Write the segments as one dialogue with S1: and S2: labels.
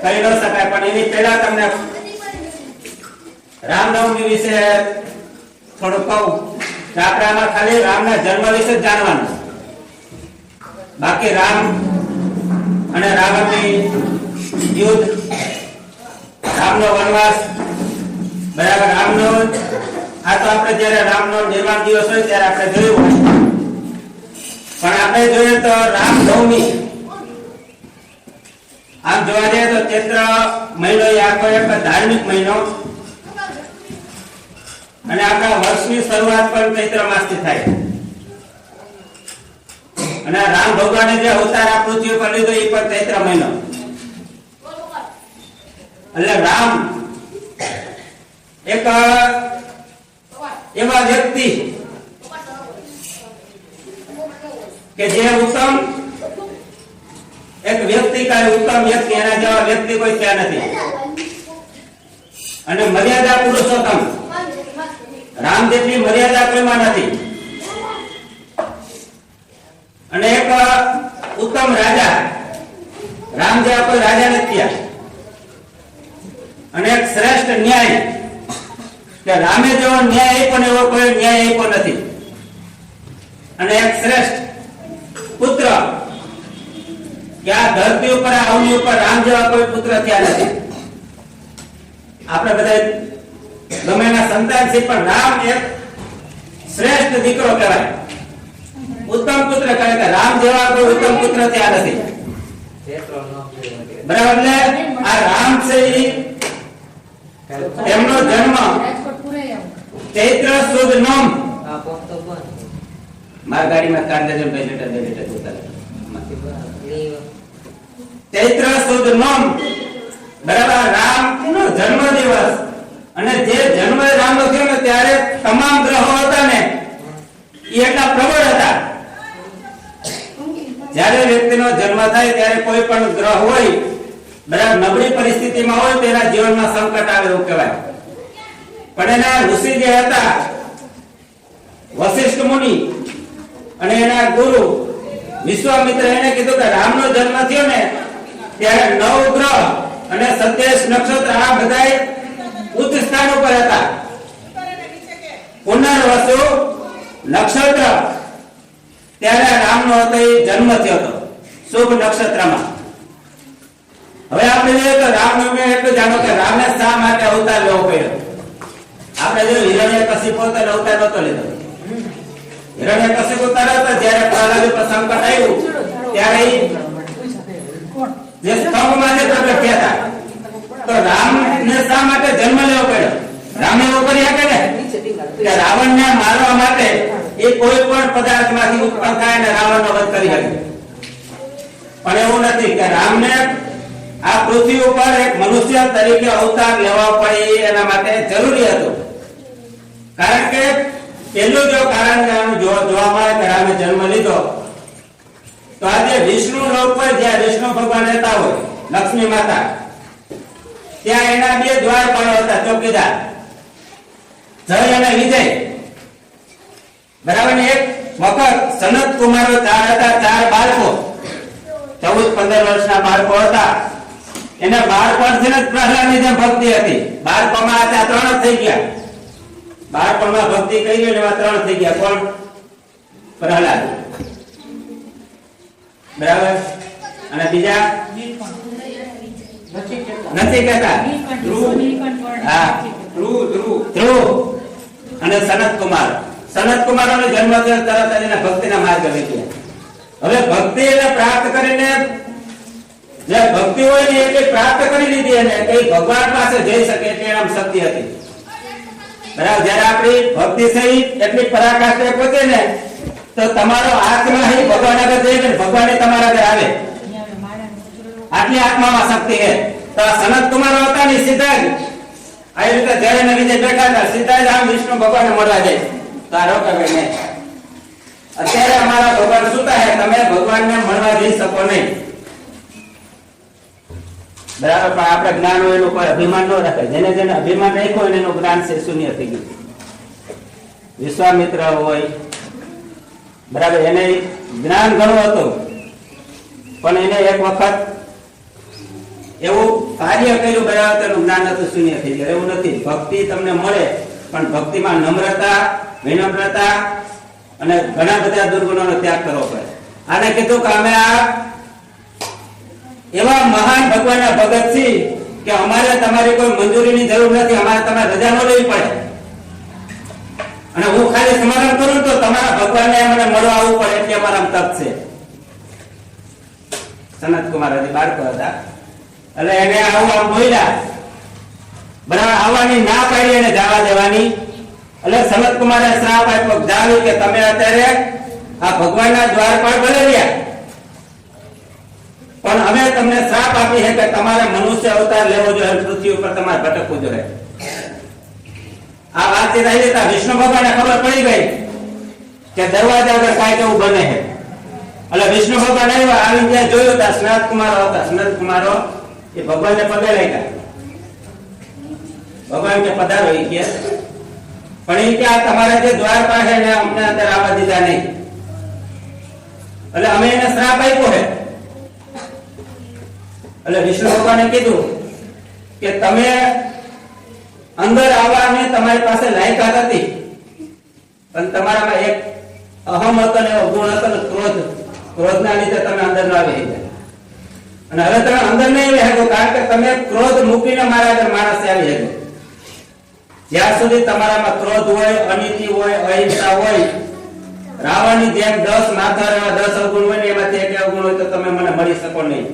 S1: કહી ન શકાય, પણ એની પહેલા તમને રામનવમી વિશે થોડું કહું. આપણે આમાં ખાલી રામના જન્મ વિશે જ જાણવાનું, બાકી રામ અને રાવણની યુદ્ધ, રામનો વનવાસ, બરાબર, રામનો આ તો આપણે જયારે રામનો નિર્માણ દિવસ હોય ત્યારે આપણે જોયું, પણ આપણે જોઈએ તો રામનવમી આમ જોવા જઈએ તો ચૈત્ર મહિનો એ આખો એક ધાર્મિક મહિનો, અને આપણા વર્ષની શરૂઆત પણ ચૈત્ર માસથી થાય. અને રામ ભગવાને જે અવતાર આ પૃથ્વી પર લીધો એ પણ ચૈત્ર મહિનો. એટલે રામ એક એવા વ્યક્તિ કે જે ઉત્તમ એક વ્યક્તિ કાય ઉત્તમ વ્યક્તિ, એના જેવા વ્યક્તિ કોઈ ત્યાં નથી. અને મર્યાદા પુરુષોત્તમ, રામ જેટલી મર્યાદા કોઈમાં નથી. અને એક ઉત્તમ રાજા, રામ જેવા કોઈ રાજા નથી. અને એક શ્રેષ્ઠ ન્યાય, કે રામે જેવો ન્યાય પણ એવો કોઈ ન્યાય આપ્યો નથી. અને એક શ્રેષ્ઠ પુત્ર, કે આ ધરતી ઉપર, આ અવની ઉપર રામ જેવા કોઈ પુત્ર થયા નથી. આપણે બધા ગમે એના સંતાન છે, પણ રામ એક શ્રેષ્ઠ દીકરો કહેવાય, ઉત્તમ પુત્ર કહેવાય, કે રામ જેવા કોઈ ઉત્તમ પુત્ર થયા નથી. બરાબર. એટલે આ રામ છે એમનો જન્મ ચૈત્ર સુદ નોમ, મારા ગાડીમાં 4 ડઝન 2 લીટર 2 લીટર ઉતારે, ચૈત્ર સુદ નોમ, બરાબર, રામ નો જન્મ દિવસ. અને જે જન્મ રામ નો થયો ને ત્યારે તમામ ગ્રહો હતા ને એ એટલા પ્રબળ હતા. જ્યારે વ્યક્તિનો જન્મ થાય ત્યારે કોઈ પણ ગ્રહ હોય, બરાબર, નબળી પરિસ્થિતિમાં હોય, તેના જીવનમાં સંકટ આવે એવું કહેવાય. પણ એના ઋષિ જે હતા વશિષ્ઠ મુનિ અને એના ગુરુ વિશ્વામિત્ર, એને કીધું કે રામનો જન્મ થયો ને ત્યારે 9 ગ્રહ અને 27 નક્ષત્ર આ બધા ઉચ્ચ સ્થાન ઉપર હતા. પુનર્વસુ નક્ષત્ર ત્યારે રામનો હતો એ જન્મ થયો હતો શુભ નક્ષત્રમાં. હવે આપણે જોઈએ તો રામનવમી એટલું જાણો કે રામે શા માટે અવતાર લેવો પડ્યો. આપણે જો હિરણ્યકશિપુ પોતાનો અવતાર નતો લીધો. હિરણ્યકશિપુ તરત જ્યારે પ્રહલાદ ઉપર સંકટ આવ્યું ત્યારે જે સ્તંભમાં પ્રગટ થયા હતા, તો રામને શા માટે જન્મ લેવો પડ્યો? રામે એવું કરી શકે ને કે રાવણને મારવા માટે એ કોઈ પણ પદાર્થમાંથી ઉત્પન્ન થાય અને રાવણનો વધ કરી શકે. પણ એવું નથી કે રામને આ પૃથ્વી ઉપર એક મનુષ્ય તરીકે અવતાર લેવા પડે, એના માટે જરૂરી હતું. કારણ કે પહેલું જો કારણ જોવા મળે કે રામે જન્મ લીધો, તો આજે વિષ્ણુ લોક પર જ્યાં વિષ્ણુ ભગવાન રહેતા હોય, લક્ષ્મી માતા, ત્યાં એના 2 દ્વારપાળો હતા, ચોકીદાર, જય અને વિજય. બરાબર. એક વખત સનત કુમારો 4 હતા, 4 બાળકો, 14-15 વર્ષના બાળકો હતા. એને બાળપણથી જ પ્રહલાદની જેમ ભક્તિ હતી. બાળપણમાં આ 3 જ થઈ ગયા. બાળપણમાં ભક્તિ કરી ને એમાં 3 થઈ ગયા. કોણ? પ્રહલાદ, બરાબર. અને બીજા નથી કહેતા, હા, ધ્રુવ અને સનત કુમાર. સનત કુમારોનો જન્મ થયો તરત જ એને ભક્તિના માર્ગે લઈ ગયા. હવે ભક્તિ એને પ્રાપ્ત કરીને, જે ભક્તિ હોય ને એ પ્રાપ્ત કરી લીધી, અને કઈ ભગવાન પાસે જઈ શકે એટલે એમ શક્તિ હતી. બરાબર. જયારે આપણી ભક્તિ સહી એટલી પરાકાષ્ઠે પહોંચે ને, તો તમારો આત્મા હી ભગવાન આગળ જઈને ભગવાન તમારા આગળ આવે, આટલી આત્મામાં શક્તિ છે. તો સનત કુમારો હતા ને સીધા જ આવી રીતે જય ને વિજય બેઠા હતા, સીધા જ આમ વિષ્ણુ ભગવાનને મળવા જાય. તારો કહેવાય ને અત્યારે અમારા ભગવાન સુતા હે, તમે ભગવાનને મળવા જઈ શકો નહીં. બરાબર. પણ આપણે જ્ઞાન હોય એનું કોઈ અભિમાન ન રાખે. જેને જેને અભિમાન રાખ્યો એનું જ્ઞાન છે શૂન્ય થઈ ગયું. વિશ્વામિત્ર હોય, બરાબર, એને જ્ઞાન ઘણું હતું, પણ એને એક વખત એવું કાર્ય કર્યું બરાબર તેનું જ્ઞાન હતું શૂન્ય થઈ જાય એવું નથી. ભક્તિ તમને મળે પણ ભક્તિમાં નમ્રતા, વિનમ્રતા અને ઘણા બધા દુર્ગુણોનો ત્યાગ કરવો પડે. આને કીધું કે અમે આ એવા મહાન ભગવાનના ભગત છીએ કે અમારે તમારી કોઈ મંજૂરીની જરૂર નથી, અમારે તમારે રજા ન લેવી પડે અને હું ખાલી સ્મરણ કરું તો તમારા ભગવાનને મને મળવા આવવું પડે એટલે અમારા તપ છે. સનત કુમાર હજી બાળકો હતા એટલે એને આવું આમ બોલ્યા, બરાબર આવવાની ના પાડી એને જવા દેવાની. એટલે સનત કુમારે શ્રાપ આપ્યો જાવી કે તમે અત્યારે આ ભગવાનના દ્વાર પર ભરેલ્યા પણ અમે તમને શ્રાપ આપી છે કે તમારે મનુષ્ય અવતાર લેવો જોઈએ, પૃથ્વી ઉપર તમારે ભટકવું જોઈએ. આ વાતચીત આવી જતા વિષ્ણુ ભગવાનને ખબર પડી ગઈ કે દરવાજા વગર કાંઈ કેવું બને છે. એટલે વિષ્ણુ ભગવાન આવ્યા, આવીને ત્યાં જોયું હતા સનત કુમારો હતા. સનત કુમારો એ ભગવાનને પગે લાગ્યા. ભગવાન કે પધારો એ કે પણ એ કે તમારા જે દ્વાર પાસે ને અમને અંદર આવવા દીધા નહીં એટલે અમે એને શ્રાપ આપ્યો છે. એટલે વિષ્ણુ ભગવાને કીધું કે તમે અંદર આવવાની તમારી પાસે લાયકાત હતી પણ તમારામાં એક અહમ હતો ને એવો ગુણ હતો ને ક્રોધના લીધે તમે અંદર ન આવી ગયા અને હવે તમે અંદર નહીં આવી શકો કારણ કે તમે ક્રોધ મૂકીને મારા આગળ માણસે આવી શકો. જ્યાં સુધી તમારામાં ક્રોધ હોય, અનીતિ હોય, અહિંસા હોય, રાવણની જેમ 10 માથા 10 અવગુણ હોય ને એમાંથી એક અવગુણ હોય તો તમે મને મળી શકો નહીં.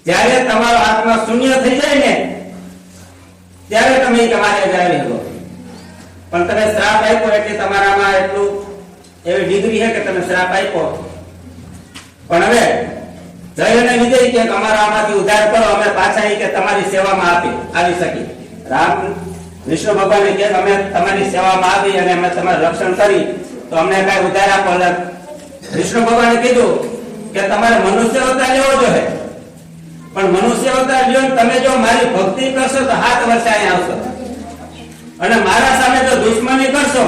S1: જ્યારે તમારો આત્મા શૂન્ય થઈ જાય ને ત્યારે તમે તમારે આવી શકો. પણ તમે શ્રાપ આપ્યો એટલે તમારામાં એટલું એવી ડિગ્રી છે કે તમે શ્રાપ આપ્યો પણ હવે જય અને વિજય કે અમારામાંથી ઉદ્ધાર કરો, અમે પાછા કે તમારી સેવામાં આવી શકી. રામ વિષ્ણુ ભગવાને કે અમે તમારી સેવામાં આવી અને અમે તમારું રક્ષણ કરી તો અમને કઈ ઉદ્ધાર આપો. વિષ્ણુ ભગવાને કીધું કે તમારે મનુષ્ય અવતાર લેવો જોઈએ પણ મનુષ્ય અવતાર લ્યો તમે જો મારી ભક્તિ કરશો તો 7 વર્ષે અહીંયા આવશો અને મારા સામે જો દુશ્મની કરશો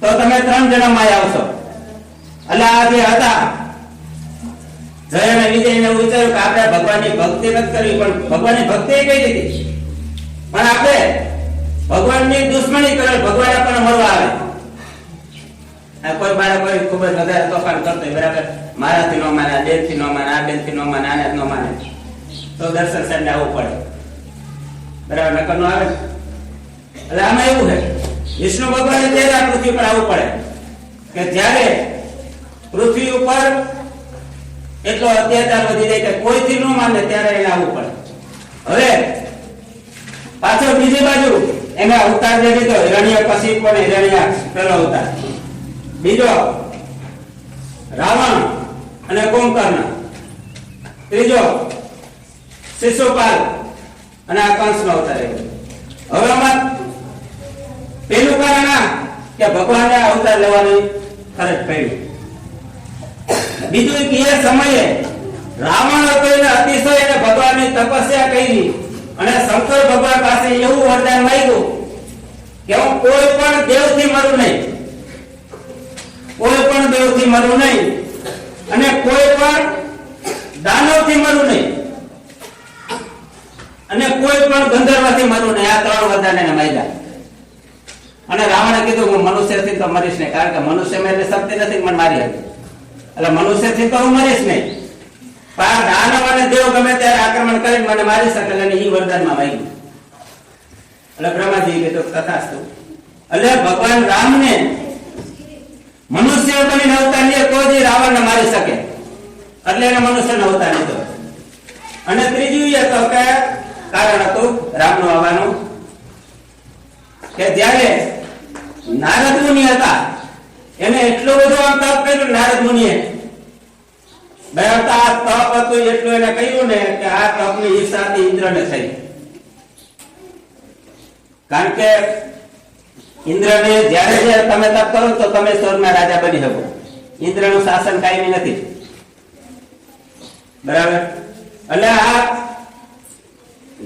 S1: તો તમે 3 જન્મમાં આવશો. એટલે આ જે હતા જય અને વિજયને વિચાર્યું કે આપણે ભગવાનની ભક્તિ નથી કરવી પણ ભગવાનની ભક્તિ કઈ દીધી પણ આપણે ભગવાનની દુશ્મની કરે ભગવાન આપણને મળવા આવે. કોઈ બાળક કોઈ ખૂબ જ વધારે તોફાન કરતો હોય બરાબર મારાથી ન માને, આ બેનથી ન માને, આ બેનથી ન માને, આને ન માને તો દર્શન સાહેબને આવવું પડે બરાબર નકર નો આવે. એટલે આમાં એવું છે વિષ્ણુ ભગવાને ત્યારે આ પૃથ્વી પર આવવું પડે કે જ્યારે પૃથ્વી ઉપર એટલો અત્યાચાર વધી જાય કે કોઈથી ન માને ત્યારે એને આવવું પડે. હવે પાછળ બીજી બાજુ એને અવતાર જે લીધો હિરણ્યકશિપુ અને હિરણ્યાક્ષ પેલો અવતાર, બીજો રાવણ અને કુંભકર્ણ, ત્રીજો શિશુપાલ અને આ કંસનો અવતાર. હવે આમાં પેલું કારણ આ કે ભગવાને અવતાર લેવાની ફરજ પડી. બીજું કે એ સમયે રાવણ હતો એને અતિશય એને ભગવાનની તપસ્યા કરી અને શંકર ભગવાન પાસે એવું વરદાન માંગ્યું કે હું કોઈ પણ દેવથી મરું નહીં, કોઈ પણ દેવથી મરું નહીં અને કોઈ પણ દાનવથી મરું નહીં અને કોઈ પણ ગંધર્વથી મરું નહીં. આ 3 વરદાન એને માંગ્યા અને રાવણે કીધું હું મનુષ્યથી તો મરીશ નહીં કારણ કે મનુષ્યમાં એટલે શક્તિ નથી મને મારી હતી એટલે મનુષ્યથી તો હું મરીશ નહીં પણ દાનવ અને દેવ ગમે ત્યારે આક્રમણ કરીને મને મારી શકે અને એ વરદાનમાં માંગ્યું. એટલે બ્રહ્માજી કીધું તથાસ્તુ. એટલે ભગવાન રામને મનુષ્ય બનીને અવતાર લે તો જ રાવણને મારી શકે એટલે એને મનુષ્યનો અવતાર લીધો. અને ત્રીજું એ તો કે કારણ હતું રામનું આવવાનું કે જ્યારે નારદ મુનિ હતા એને એટલું બધું આમ તપ કર્યું નારદ મુનિએ બરાબર આ તપ હતું એટલું એને કહ્યું ને કે આ તપની ઈર્ષાથી ઇન્દ્રને થઈ. કારણ કે ઇન્દ્રને જ્યારે તમે તપ કરો તો તમે સ્વર્ગના રાજા બની શકો. ઇન્દ્રનું શાસન કાયમી નથી બરાબર. એટલે આ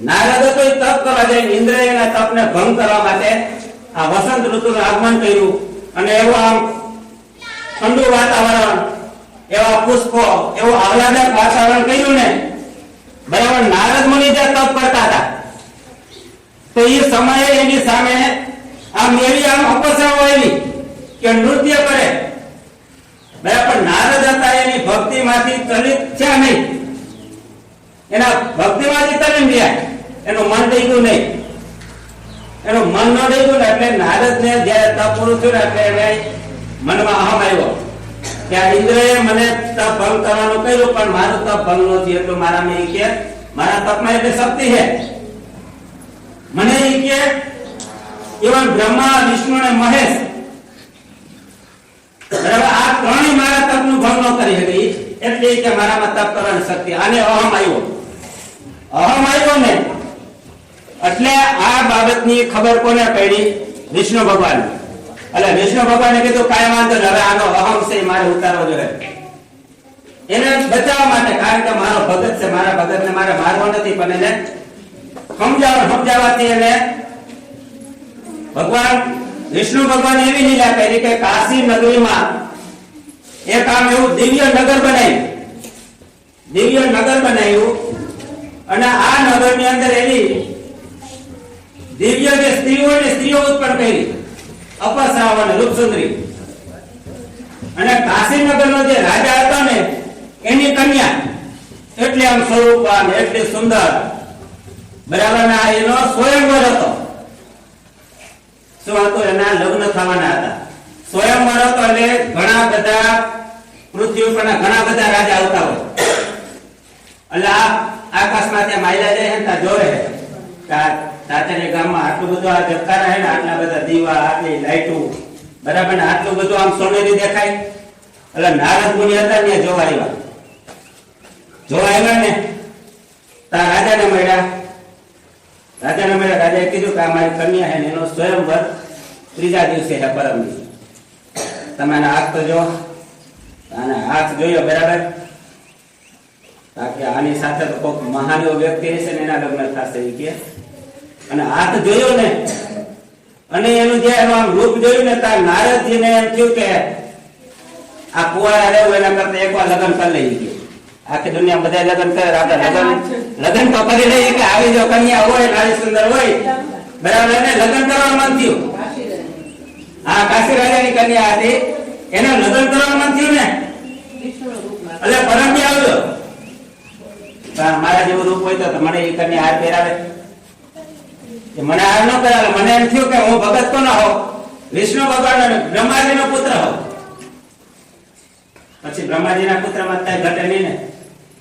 S1: નારદ તો તપ કરવા જાય ઇન્દ્ર એના તપને ભંગ કરવા માટે આ વસંત ઋતુનું આગમન કર્યું અને એવું આમ ઠંડુ વાતાવરણ, એવા પુષ્પો, એવું આહલાદક વાતાવરણ કર્યું ને બરાબર નારદ મુનિ જે તપ કરતા હતા તો એ સમયે એની સામે આ મેરી આમ અપસરાઓ આવી કે નૃત્ય કરે, બરાબર નારદ હતા એની ભક્તિમાંથી ચલિત છે નહીં, એના ભક્તિમાંથી તરીને ગયા, એનું મન દઈ ગયું નહીં, એનું મન ન દઈ ગયું ને એટલે નારદ ને જયારે તપ પૂરું થયું ને એટલે એને મનમાં અહમ આવ્યો કે આ ઇન્દ્રએ મને તપ ભંગ કરવાનું કહ્યું પણ મારું તપ ભંગ નથી, એટલું મારામાં કે મારા તપમાં એટલે શક્તિ છે, મને કે એવા બ્રહ્મા વિષ્ણુ અને મહેશ બરાબર આ ત્રણેય મારા તપનું ભંગ ન કરી શકે, એટલે કે મારામાં તપ કરવાની શક્તિ, આને અહમ આવ્યો ને એટલે આ બાબતની ખબર કોને પડી? વિષ્ણુ ભગવાન. એટલે વિષ્ણુ ભગવાને કીધું કાંઈ વાંધો નહીં, હવે આનો અહમ છે મારે ઉતારવો જોઈએ, એને બચાવવા માટે, કારણ કે મારો ભગત છે, મારા ભગતને મારે મારવો નથી પણ એને સમજાવવાથી એને ભગવાન વિષ્ણુ ભગવાન એવી લીલા કરી કે કાશી નગરીમાં એક આમ એવું દિવ્ય નગર બનાવ્યું અને આ નગરની અંદર એવી દિવ્ય જે સ્ત્રીઓ ઉત્પન્ન કરી, અપસરાઓ અને રૂપસુંદરી, અને કાશીનગરનો જે રાજા હતો ને એની કન્યા એટલે આમ સ્વરૂપવાન, એટલી સુંદર, બરાબર ના એનો સ્વયંવર હતો. શું હતું? એના લગ્ન થવાના હતા, સ્વયંવર હતો એટલે ઘણા બધા પૃથ્વી ઉપરના ઘણા બધા રાજા આવતા હોય, એટલે આ આકાશમાં ત્યાં માયલા જાય ને ત્યાં જોવે તાતેને ગામમાં આટલું બધું આ ધબકારા હે ને, આટલા બધા દીવા, આટલી લાઈટો, બરાબર ને આટલું બધું આમ સોનેરી દેખાય, એટલે નારદ મુનિ હતા ને જોવા આવ્યા ને તા રાજાને મળ્યા, રાજાએ કીધું કે આ મારી કન્યા હે ને એનો સ્વયંવર ત્રીજા દિવસે હે, પરમ દિવસે, તમે આના હાથ તો જો, આના હાથ જોયો બરાબર, તાકે આની સાથે તો કોઈક મહાન વ્યક્તિ હશે ને એના લગ્ન થશે એ કે, અને હાથ જોયો ને અને એનું જે રૂપ જોયું ને તાર નારદજીને એમ થયું કે આ કુવાડા રહેવું એના કરતા એકવાર લગ્ન કરી લઈએ, આખી દુનિયા બધા લગ્ન કરે, આપણે લગ્ન તો કરી લઈએ કે આવી જો કન્યા હોય, નારી સુંદર હોય, બરાબર, એને લગ્ન કરવાનું મન થયું. હા, કાશી રાજાની કન્યા હતી, એને લગ્ન કરવાનું મન થયું ને એટલે પરમજી આવ્યો, મારા જેવું રૂપ હોય તો મને એ કન્યા હાર પહેરાવે, મને હાર ન કરાવે, મને એમ થયું કે હું ભગત કોનો હોઉં? વિષ્ણુ ભગવાન બ્રહ્માજીનો પુત્ર હોઉં. પછી બ્રહ્માજીના પુત્રમાં કઈ ઘટે નહીં ને,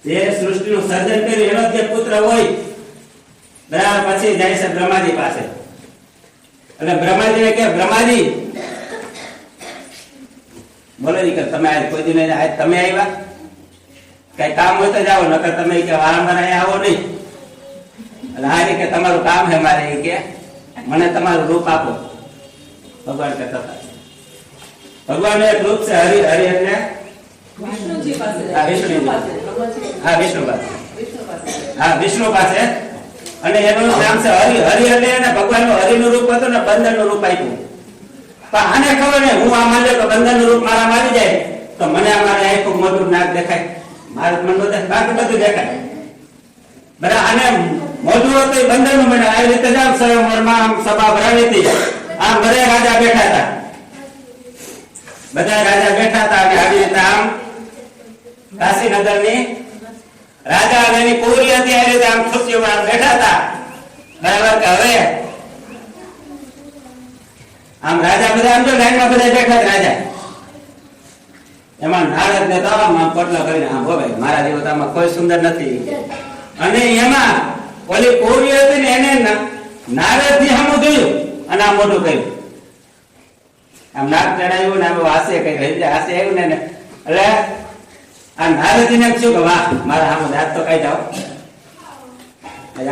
S1: જે સૃષ્ટિનું સર્જન કર્યું એનો જે પુત્ર હોય, બરાબર, પછી જાય છે બ્રહ્માજી પાસે, એટલે બ્રહ્માજીને કે બ્રહ્માજી બોલો કે તમે આજ કોઈ દિન આજ તમે આવ્યા, કઈ કામ હોય તો જાઓ, નકર તમે કે વારંવાર અહીંયા આવો નહીં, એટલે હા કે તમારું કામ છે મારે કે મને તમારું રૂપ આપો. ભગવાન કહેતા હતા, ભગવાન એક રૂપ છે હરિ એટલે વિષ્ણુ પાસે, અને એનું નામ છે હરિ. હરિ એટલે એને ભગવાનનું હરિનું રૂપ હતું ને બંધનનું રૂપ આપ્યું, પણ આને ખબર ને હું આ માને તો બંધનનું રૂપ મારા મારી જાય તો મને અમારે આખું મોટું નાક દેખાય, મારું મન બાકી બધું દેખાય, બરાબર. આને મોઢું હતું બંધનનું મને આવી રીતે જામ સ્વયંવરમાં આમ સભા ભરાવી હતી, આમ બધા રાજા બેઠા હતા, અને આવી રીતે આમ કાશીનગરની રાજા અને એની પૂરી હતી, આવી રીતે આમ ખુરશીમાં બેઠા હતા, બરાબર. કે હવે આમ રાજા બધા આમ જો લાઈનમાં બધા બેઠા રાજા, એમાં નારદ ને તો આમ પટલો કરીને આમ ભાઈ મારા જેવો તો આમાં કોઈ સુંદર નથી, અને એમાં ઓલી પૂરી હતી ને એને નારદ થી સામું જોયું અને આમ મોઢું કર્યું, આમ નાક ચડાવ્યું ને આમ હાસે કઈ હાસે આવ્યું ને એટલે આ નારદજી ને શું કે વાહ મારા આમ દાંત તો કઈ જાઓ,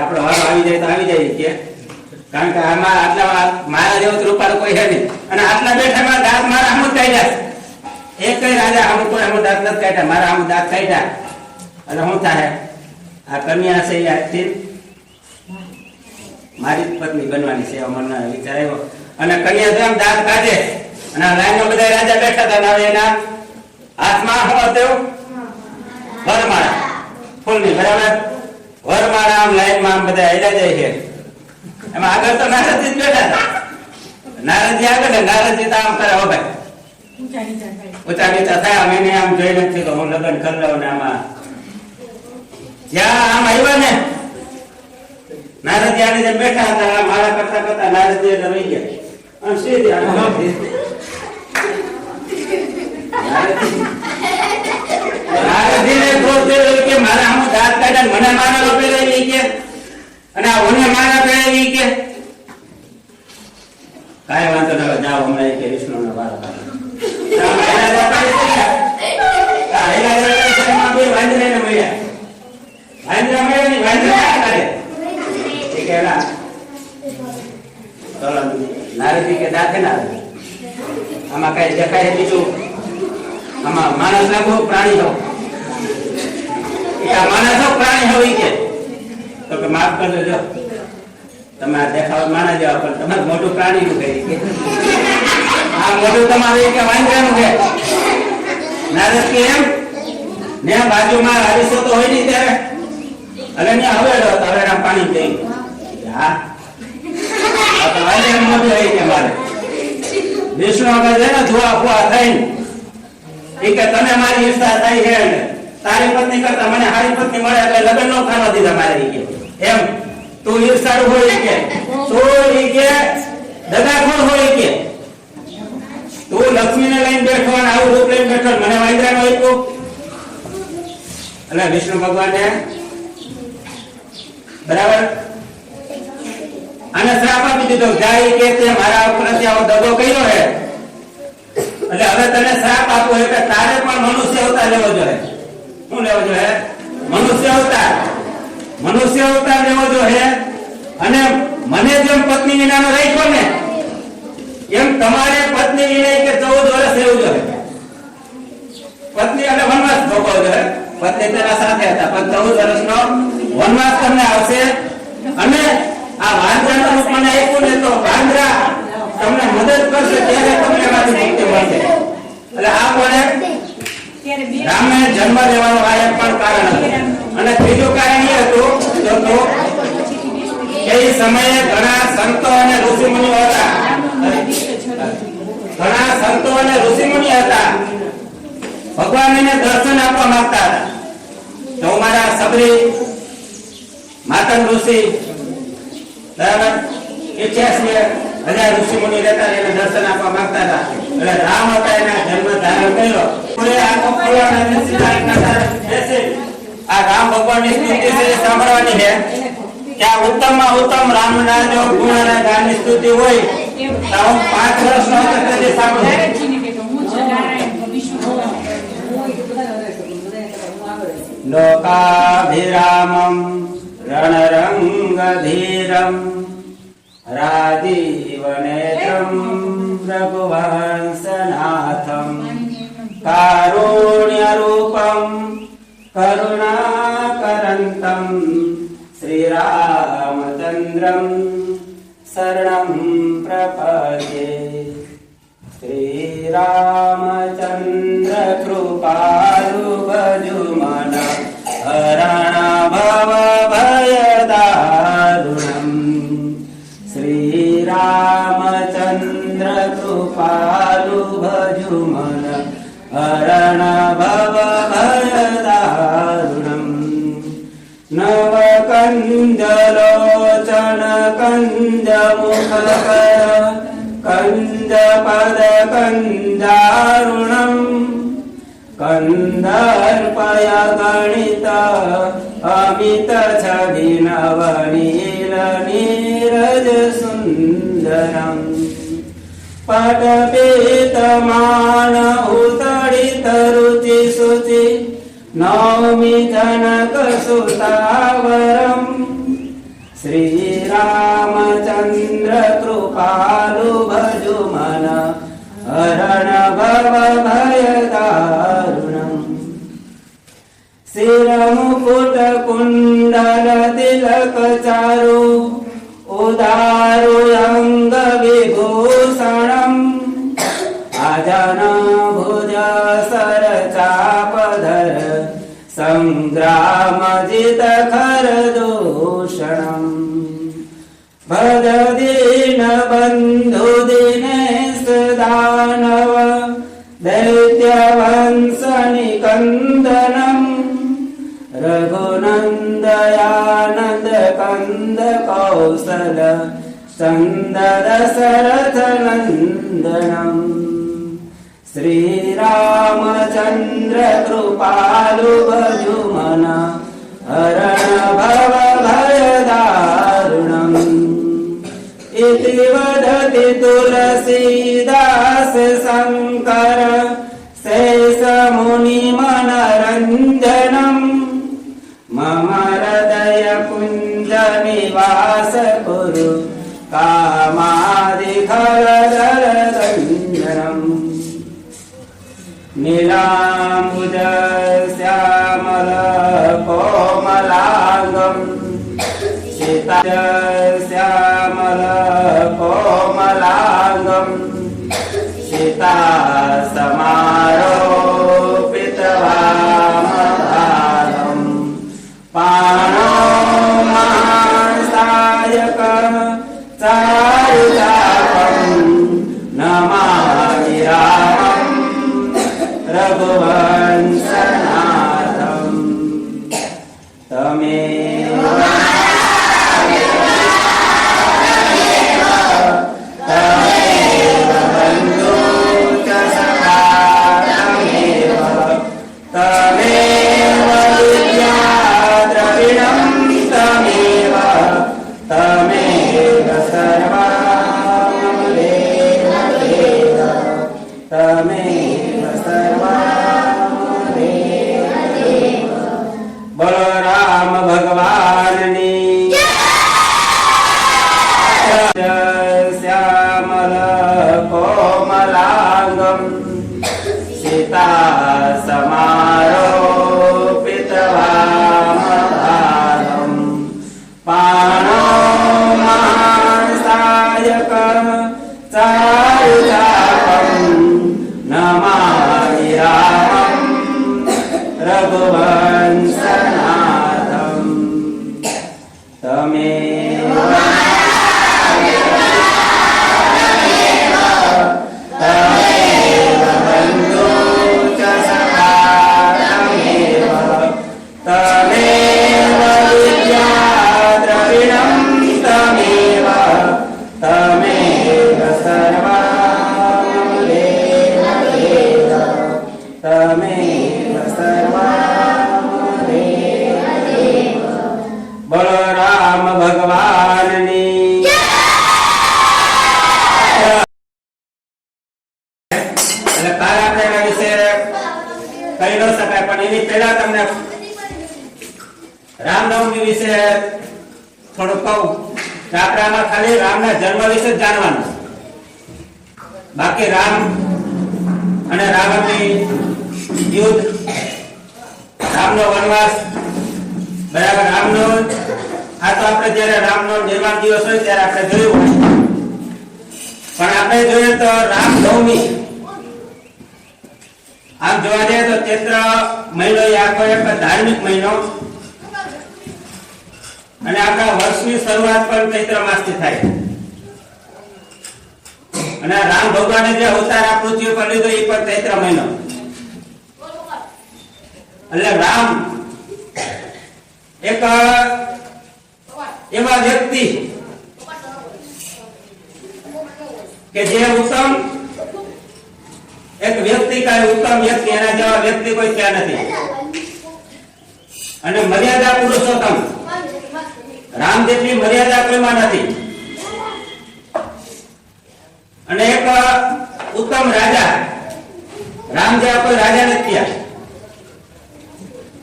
S1: આપડો વારો આવી જાય તો આવી જાય કે, કારણ કે આમાં આટલા મારા જેવો રૂપાળો કોઈ છે નહીં, અને આટલા બેઠા દાંત મારા આમ જ કાઢ્યા, એક કઈ રાજા આમ કોઈ આમ દાંત નથી કાઢ્યા, મારા આમ દાંત કાઢ્યા, અને શું થાય આ કન્યા છે એ આજથી મારી પત્ની બનવાની છે મને વિચાર આવ્યો, અને કન્યા આમ દાંત કાઢે, અને લાઈનમાં બધા રાજા બેઠા હતા, હવે એના હાથમાં શું હતું વરમાળા ફૂલની, બરાબર. વરમાળા આમ લાઈનમાં આમ બધા હેલા જાય છે. એમાં આગળ તો નારદજી જ બેઠા હતા. નારદજી આગળ ને નારદજી તો આમ કરે હો ભાઈ ઊંચા નીચા થાય. અમે એને આમ જોઈ નથી તો હું લગ્ન કરી લઉં ને આમાં જ્યાં આમ આવ્યા ને નારદજી આને જેમ બેઠા હતા માળા કરતા કરતા નારદજી એટલે રહી ગયા. અને સીધી નારદજીને ક્રોધ થયો કે મારા આમ દાંત કાઢ્યા મને મારા પહેરાવી કે અને આ ઓને મારા પહેરાવી કે કાંઈ વાંધો ન જાઓ હમણાં કે વિષ્ણુનો વારો નારદજી કે દાખે ના આમાં કઈ દેખાય બીજું આમાં માણસ લાગો પ્રાણી હો માણસ હો પ્રાણી હોય કે તો કે માફ કરજો જો તમે દેખાવ માણા જેવા પણ તમારે મોટું પ્રાણી નું કહી આ મોટું તમારે કે વાંદરાનું છે. નારદ કે એમ ને બાજુમાં હરીસો તો હોય નહીં ત્યારે અને ને હવેડો હવેડા પાણી દઈ હા તો વાંદરા મોટું હોય કે મારે વિષ્ણુ આગળ છે ને ધુઆ ફુઆ થઈને એ કે તને મારી ઈચ્છા થઈ છે ને તારી પત્ની કરતા મને હારી પત્ની મળે એટલે લગ્ન નો ખાવા દીધા મારે એમ તું ઈર્ષાળુ હોય કે તું કે દગાખોર હોય કે તું લક્ષ્મીને લઈને બેઠો અને આવું રૂપ લઈને બેઠો મને વાંદરાનો આપ્યો એટલે વિષ્ણુ ભગવાને બરાબર અને શ્રાપ આપી દીધો જાય કે તે મારા ઉપરથી આવો દગો કર્યો છે એટલે હવે તને શ્રાપ આપવો એટલે તારે પણ મનુષ્ય અવતાર લેવો જોઈએ. શું લેવો જોઈએ? મનુષ્ય અવતાર લેવો જોઈએ અને મને જેમ પત્ની વિનાનો રાખ્યો ને એમ તમારે પત્ની વિના કે 14 વર્ષ રહેવું જોઈએ. પત્ની અને વનવાસ ભોગવવો જોઈએ. પત્ની તેના સાથે હતા પણ 14 વર્ષનો વનવાસ તમને આવશે અને આ વાંદરાનું રૂપ મને આપ્યું ને તો વાંદરા તમને મદદ કરશે ત્યારે તમને એમાંથી મુક્તિ મળશે. એટલે આ પણ રામને જન્મ લેવાનો આ એક પણ કારણ હતું. અને ત્રીજું કારણ એ હતું તો એ સમયે ઘણા સંતો અને ઋષિમુનિઓ હતા. ભગવાનને દર્શન આપવા માંગતા હતા. તો મારા સબરી માતંગ ઋષિ બરાબર 88,000 ઋષિ મુનિ રહેતા એને દર્શન આપવા માંગતા હતા. એટલે રામ હતા એના જન્મ ધારણ કર્યો. આ રામ ભગવાનની સ્તુતિ છે સાંભળવાની છે. ત્યાં ઉત્તમમાં ઉત્તમ રામના જો ગુણના ગાનની સ્તુતિ હોય તો 5 વર્ષનો હતો તે સાંભળો. લોકાભિરામમ રણરંગધીરમ રાજીવનેત્રમ રઘુવંશનાથમ કારુણ્યરૂપમ કરુણાકરંતમ શ્રીરામચંદ્રમ શરણં પ્રપદ્યે. શ્રીરામચંદ્ર કૃપાલુ ભજુ મન હરણ ભવ ભયદારુણમ. શ્રીરામચંદ્ર કૃપાલુ ભજુ મન હરણ ભવ ભયદારુણમ. નવકંજલોચન કંજ મુખકર કંજ પદ કંજારુણમ. કંદર્પય ગણિત અમિત છવિ નવનીલ નીરજ સુંદરમ. પટપીતમાન ઉતડિત રુચિ શુચિ નૌમિ જનક સુતાવરમ. શ્રીરામચંદ્ર કૃપાલુ ભજુ મન હરણ ભવ ભયદારુણમ. શિરમુકુટ કુંડલ તિલક ચારુ ઉદારુ અંગ વિભૂષણમ. આજન ભુજ સર ચાપધર संग्रामजित खरदूषणम् भज दीन बन्धु दिनेश दानव दैत्यवंश निकन्दनम् रघुनन्दयानन्द कन्द कौशल चन्द दशरथ नन्दनम् श्रीरामचन्द्र कृपालु भजुमन हरण भव भय दारुणम् इति वदति तुलसीदास शङ्कर शेष मुनि मनरञ्जनम् मम हृदय कुञ्ज निवास कुरु कामादिखरदरञ्जनम् नीलाम्बुज श्यामल कोमलांगम् सीता श्यामल कोमलांगम् सीता समारोपित वामभागम् पाणो महासायक चारुचापम् नमामि रामम् रघुवंशनाथम् तमेव बन्धु च सखा तमेव विद्या द्रविणं तमेव सर्वं देव तमेव बोलो राम भगवान श्यामल कोमलांगम् सीता समारोपित वामभागम् पाणो महासायक चारुचापम् नमामि रामम् रघुवंशनाथम् तमेव बन्धु च सखा तमेव विद्या द्रविणं तमेव सर्वं देव तमेव सर्वं देव बोलो राम भगवान કાલ આપણે એના વિશે કહી ન શકાય પણ એની પહેલા તમને રામનવમી વિશે થોડું કહું કે આપણે આમાં ખાલી રામના જન્મ વિશે જ જાણવાનું બાકી રામ અને રાવણની યુદ્ધ રામનો વનવાસ બરાબર રામનો આ તો આપણે જ્યારે રામનો નિર્માણ દિવસ હોય ત્યારે આપણે જોયું પણ આપણે જોઈએ તો રામનવમી આમ જોવા જઈએ તો ચૈત્ર મહિનો એ આખો એક ધાર્મિક મહિનો અને આપણા વર્ષની શરૂઆત પણ ચૈત્ર માસથી થાય અને રામ ભગવાને જે અવતાર આ પૃથ્વી પર લીધો એ પણ ચૈત્ર મહિનો એટલે રામ એક એવા વ્યક્તિ કે જે ઉત્તમ એક વ્યક્તિ કાય ઉત્તમ વ્યક્તિ એના જેવા વ્યક્તિ કોઈ ત્યાં નથી અને મર્યાદા પુરુષોત્તમ રામ જેટલી મર્યાદા કોઈમાં નથી અને એક ઉત્તમ રાજા રામ જેવા કોઈ રાજા નથી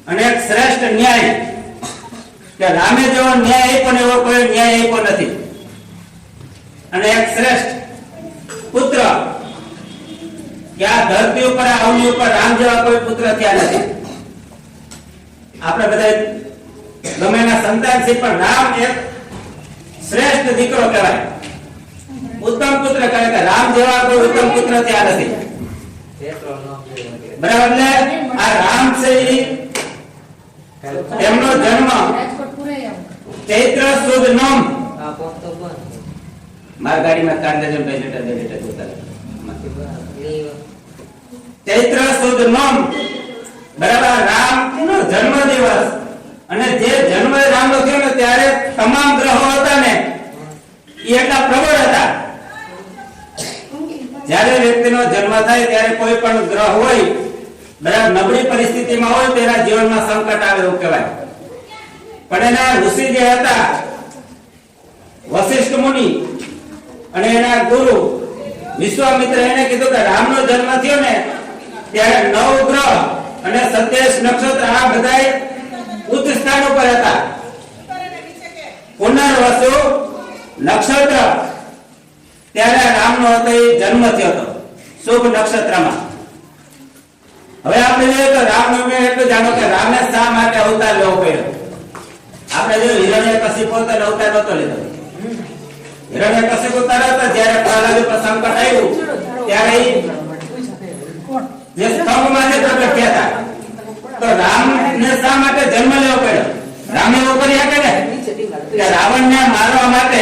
S1: અને એક શ્રેષ્ઠ ન્યાય કે રામે જેવો ન્યાય આપ્યો ને એવો કોઈ ન્યાય આપ્યો નથી અને એક શ્રેષ્ઠ પુત્ર કે આ ધરતી ઉપર આ અવની ઉપર રામ જેવા કોઈ પુત્ર ત્યાં નથી આપણે બધા ગમે એના સંતાન છે પણ રામ એક શ્રેષ્ઠ દીકરો કહેવાય ઉત્તમ પુત્ર કહેવાય કે રામ જેવા કોઈ ઉત્તમ પુત્ર ત્યાં નથી બરાબર એટલે આ રામ છે તેમનો જન્મ ચૈત્ર સુદ નોમ મારા ગાડીમાં કાંદા બે લીટર જોતા ચૈત્ર સુદ નોમ બરાબર રામ નો જન્મ દિવસ અને જે જન્મ રામ નો થયો ને ત્યારે તમામ ગ્રહો હતા ને એ એટલા પ્રબળ હતા. જ્યારે વ્યક્તિનો જન્મ થાય ત્યારે કોઈ પણ ગ્રહ હોય બરાબર નબળી પરિસ્થિતિમાં હોય તેના જીવનમાં સંકટ આવે એવું કહેવાય. પણ એના ઋષિ જે હતા વશિષ્ઠ મુનિ અને એના ગુરુ વિશ્વામિત્ર એને કીધું કે રામનો જન્મ થયો ને ત્યારે નવ ગ્રહ અને 27 નક્ષત્ર આ બધાય ઉચ્ચ સ્થાન ઉપર હતા. પુનર્વસુ નક્ષત્ર ત્યારે રામનો હતો એ જન્મ થયો હતો શુભ નક્ષત્રમાં. હવે આપણે જોઈએ તો રામનવમી એટલું જાણો કે રામે શા માટે અવતાર લેવો પડ્યો. આપણે જો હિરણ્યકશિપુ પોતાનો અવતાર નહોતો લીધો. હિરણ્યકશિપુ તરત જ્યારે પ્રહલાદ ઉપર સંકટ આવ્યું ત્યારે જે સ્તંભમાં પ્રગટ થયા હતા તો રામને શા માટે જન્મ લેવો પડ્યો. રામે એવું કરી શકે ને કે રાવણને મારવા માટે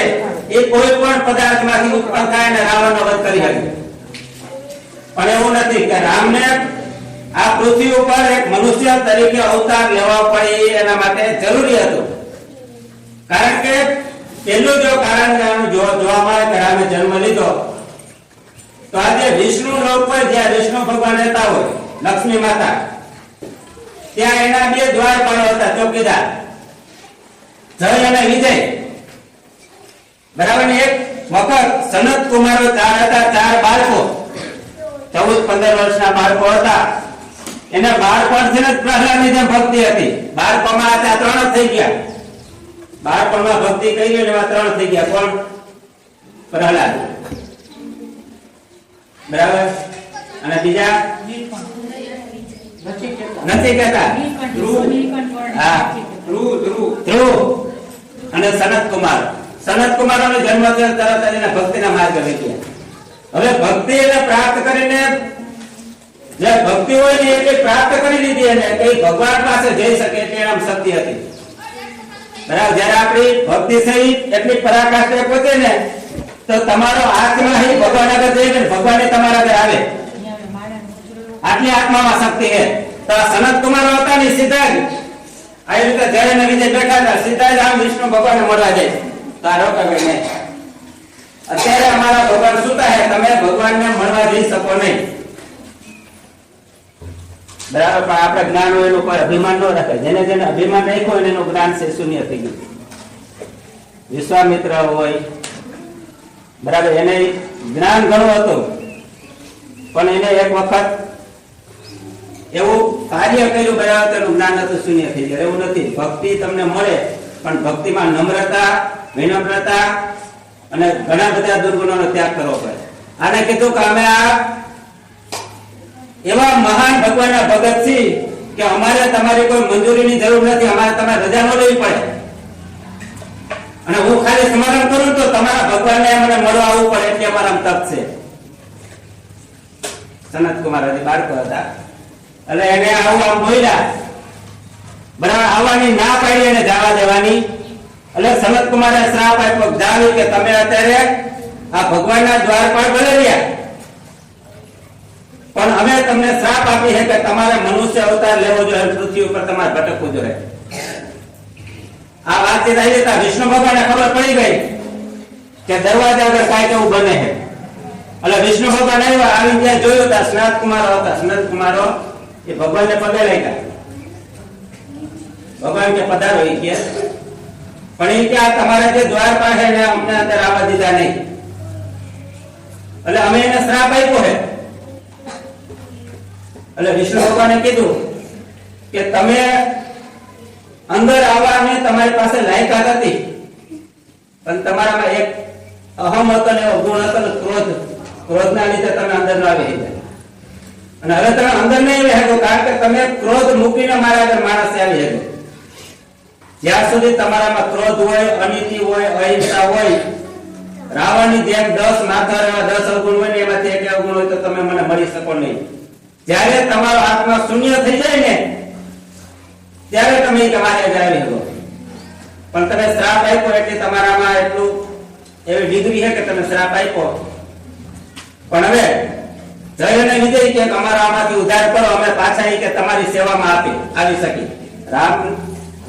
S1: એ કોઈ પણ પદાર્થમાંથી ઉત્પન્ન થાય અને રાવણનો વધ કરી શકે. પણ એવું નથી કે રામને આ પૃથ્વી ઉપર એક મનુષ્ય તરીકે અવતાર લેવા પડે એના માટે જરૂરી હતું. કારણ કે પહેલું જો કારણ જોવા મળે કે રામે જન્મ લીધો તો આજે વિષ્ણુ લોક પર જ્યાં વિષ્ણુ ભગવાન રહેતા હોય લક્ષ્મી માતા ત્યાં એના બે દ્વારપાળો હતા ચોકીદાર જય અને વિજય. બરાબર ને એક વખત સનત કુમારો ચાર બાળકો 14-15 વર્ષના બાળકો હતા. એના બાળપણથી જ પ્રહલાદની જેમ ભક્તિ હતી. બાળપણમાં આ ત્રણ જ થઈ ગયા. બાળપણમાં ભક્તિ કરી ગઈ એવા ત્રણ થઈ ગયા. કોણ? પ્રહલાદ. બરાબર. અને બીજા નથી કહેતા ધ્રુવ અને સનત કુમાર. સનત કુમારનો જન્મ થયો તરત જ એના ભક્તિના માર્ગ લઈ ગયા. હવે ભક્તિ એને પ્રાપ્ત કરીને જે ભક્તિ હોય ને એ પ્રાપ્ત કરી લીધી અને કઈ ભગવાન પાસે જઈ શકે એટલે એમ શક્તિ હતી. બરાબર. જ્યારે આપણી ભક્તિ સહી એટલી પરાકાષ્ઠે પહોંચે ને તો તમારો આત્મા હી ભગવાન આગળ જઈને ભગવાન તમારા આગળ આવે. આટલી આત્મામાં શક્તિ છે. તો સનત કુમાર હતા ને સીધા જ આવી રીતે જયારે ને વિજય બેઠા હતા સીધા જ આમ વિષ્ણુ ભગવાનને મળવા જાય. તારો કવે નહીં અત્યારે અમારા ભગવાન સુતા છે તમે ભગવાનને મળવા જઈ શકો નહીં. બરાબર. પણ આપણે જ્ઞાન હોય એનું કોઈ અભિમાન ન રાખે. જેને જેને અભિમાન રાખ્યો હોય એનું જ્ઞાન છે શૂન્ય થઈ ગયું. વિશ્વામિત્ર હોય બરાબર એને જ્ઞાન ઘણું હતું પણ એને એક વખત એવું કાર્ય કર્યું બરાબર તેનું જ્ઞાન હતું શૂન્ય થઈ ગયું. એવું નથી. ભક્તિ તમને મળે પણ ભક્તિમાં નમ્રતા વિનમ્રતા અને ઘણા બધા દુર્ગુણોનો ત્યાગ કરવો પડે. આને કીધું કે અમે આ એવા મહાન ભગવાનના ભગત છીએ કે અમારે તમારી કોઈ મંજૂરીની જરૂર નથી. અમારે તમારે રજા ન લેવી પડે અને હું ખાલી સ્મરણ કરું તો તમારા ભગવાનને મને મળવા આવવું પડે એટલે અમારા તપ છે. સનત કુમાર હજી બાળકો હતા એટલે એને આવું આમ બોલ્યા. બરાબર. આવવાની ના પાડી એને જવા દેવાની. એટલે સનત કુમારે શ્રાપ આપ્યો જાવી કે તમે અત્યારે આ ભગવાનના દ્વારપાળ બની રહ્યા પણ અમે તમને શ્રાપ આપી છે કે તમારે મનુષ્ય અવતાર લેવો જોઈએ. પૃથ્વી ઉપર તમારે ભટકવું જોઈએ. આ વાતચીત આવી હતા. વિષ્ણુ ભગવાનને ખબર પડી ગઈ કે દરવાજા આગળ કાંઈક એવું બને છે. એટલે વિષ્ણુ ભગવાન આવ્યા આવી ત્યાં જોયું હતા સનત કુમારો હતા. સનત કુમારો એ ભગવાનને પગે લાગ્યા. ભગવાન કે પધારો એ કે પણ એ કે આ તમારા જે દ્વારપાળ છે ને અમને અંદર આવવા દીધા નહીં એટલે અમે એને શ્રાપ આપ્યો છે. એટલે વિષ્ણુ ભગવાને કીધું કે તમે અંદર આવવાની તમારી પાસે લાયકાત હતી પણ તમારામાં એક અહમ હતો ને એવો ગુણ હતો ને ક્રોધના લીધે તમે અંદર ન આવી ગયા. અને હવે તમે અંદર નહીં આવી શકો કારણ કે તમે ક્રોધ મૂકીને મારા આગળ માણસ આવી શકો. જ્યાં સુધી તમારામાં ક્રોધ હોય અનીતિ હોય અહિંસા હોય રાવણની જેમ 10 માથા એવા 10 અવગુણ હોય ને એમાંથી એક અવગુણ હોય તો તમે મને મળી શકો નહીં. જ્યારે તમારો આત્મા શૂન્ય થઈ જાય ને ત્યારે તમે તમારે જાવી શકો. પણ તમે શ્રાપ આપ્યો એટલે તમારામાં એટલું એવી ડિગ્રી છે કે તમે શ્રાપ આપ્યો. પણ હવે જય અને વિજય કે અમારા આમાંથી ઉદ્ધાર કરો, અમે પાછા કે તમારી સેવામાં આવી શકી. રામ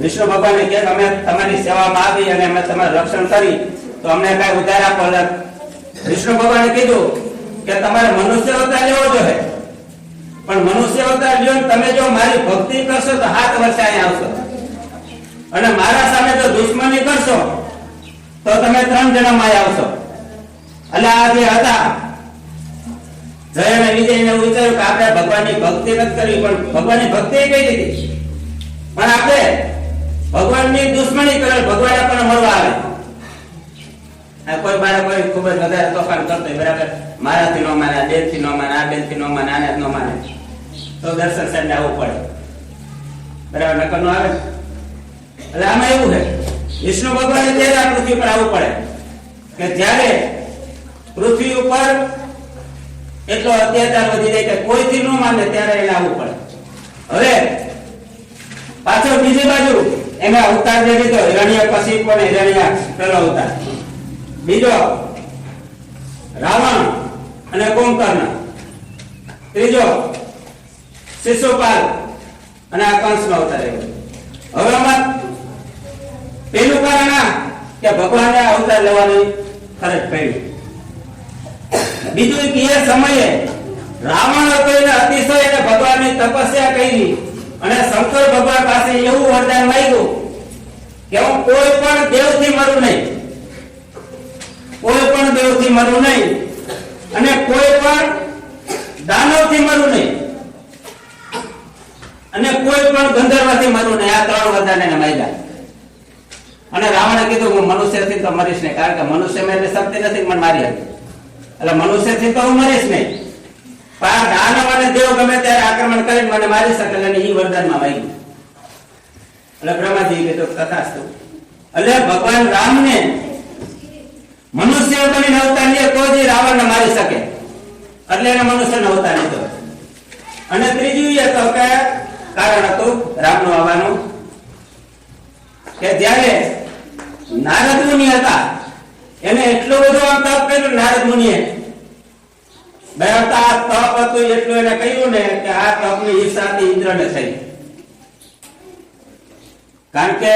S1: વિષ્ણુ ભગવાને કે અમે તમારી સેવામાં આવી અને અમે તમારું રક્ષણ કરી તો અમને કઈ ઉદ્ધાર આપો. વિષ્ણુ ભગવાને કીધું કે તમારે મનુષ્ય અવતાર લેવો જોઈએ, પણ મનુષ્ય અવતાર લ્યો તમે જો મારી ભક્તિ કરશો તો 7 વર્ષે અહીંયા આવશો, અને મારા સામે જો દુશ્મની કરશો તો તમે 3 જન્મમાં આવશો. એટલે આ જે હતા જય અને વિજયને વિચાર્યું કે આપણે ભગવાનની ભક્તિ નથી કરવી, પણ ભગવાનની ભક્તિ કઈ દીધી, પણ આપણે ભગવાનની દુશ્મની કરે ભગવાન આપણને મળવા આવે. કોઈ મારા કોઈ ખૂબ જ વધારે તોફાન કરતો હોય, બરાબર, મારાથી નો માને, બેનથી નો માને, આ બેનથી નો માને, આને નો માને, તો દર્શન સાહેબને આવવું પડે, બરાબર, નકર નો આવે. એટલે આમાં એવું છે વિષ્ણુ ભગવાને ત્યારે આ પૃથ્વી પર આવવું પડે કે જ્યારે પૃથ્વી ઉપર એટલો અત્યાચાર વધી જાય કે કોઈથી ન માને ત્યારે એને આવવું પડે. હવે પાછળ બીજી બાજુ એને અવતાર જે લીધો હિરણ્યકશિપુ અને હિરણ્યાક્ષ, પેલો અવતાર. બીજો રાવણ અને કુંભકર્ણ. ત્રીજો શિશુપાલ અને આ કંસનો અવતાર. હવે આમાં પેલું કારણ આ કે ભગવાને અવતાર લેવાની ફરજ પડી. બીજું કે એ સમયે રાવણ હતો એને અતિશય અને ભગવાનની તપસ્યા કરી અને શંકર ભગવાન પાસે એવું વરદાન માંગ્યું કે હું કોઈ પણ દેવથી મરું નહીં, કોઈ પણ દેવથી મરું નહીં અને કોઈ પણ દાનવથી મરું નહીં અને કોઈ પણ ગંધર્વથી મરું નહીં. આ 3 વરદાન એને માંગ્યા. અને રાવણે કીધું હું મનુષ્યથી તો મરીશ નહીં, કારણ કે મનુષ્યમાં એટલે શક્તિ નથી મને મારી હતી, એટલે મનુષ્યથી તો હું મરીશ નહીં, પણ દાનવ અને દેવ ગમે ત્યારે આક્રમણ કરીને મને મારી શકે. અને એ વરદાનમાં માંગ્યું. એટલે બ્રહ્માજી કીધું તથાસ્તુ. એટલે ભગવાન રામને મનુષ્ય બનીને અવતાર લે તો જ રાવણને મારી શકે, એટલે એને મનુષ્યનો અવતાર લીધો. અને ત્રીજું એ તો કે કારણ હતું રામનું આવવાનું કે જ્યારે નારદ મુનિ હતા એને એટલો બધો તપ કર્યું. નારદ મુનિએ બેવતા તપ હતું એટલું એને કહ્યું ને કે આ તપની ઈર્ષાથી ઇન્દ્રને થઈ. કારણ કે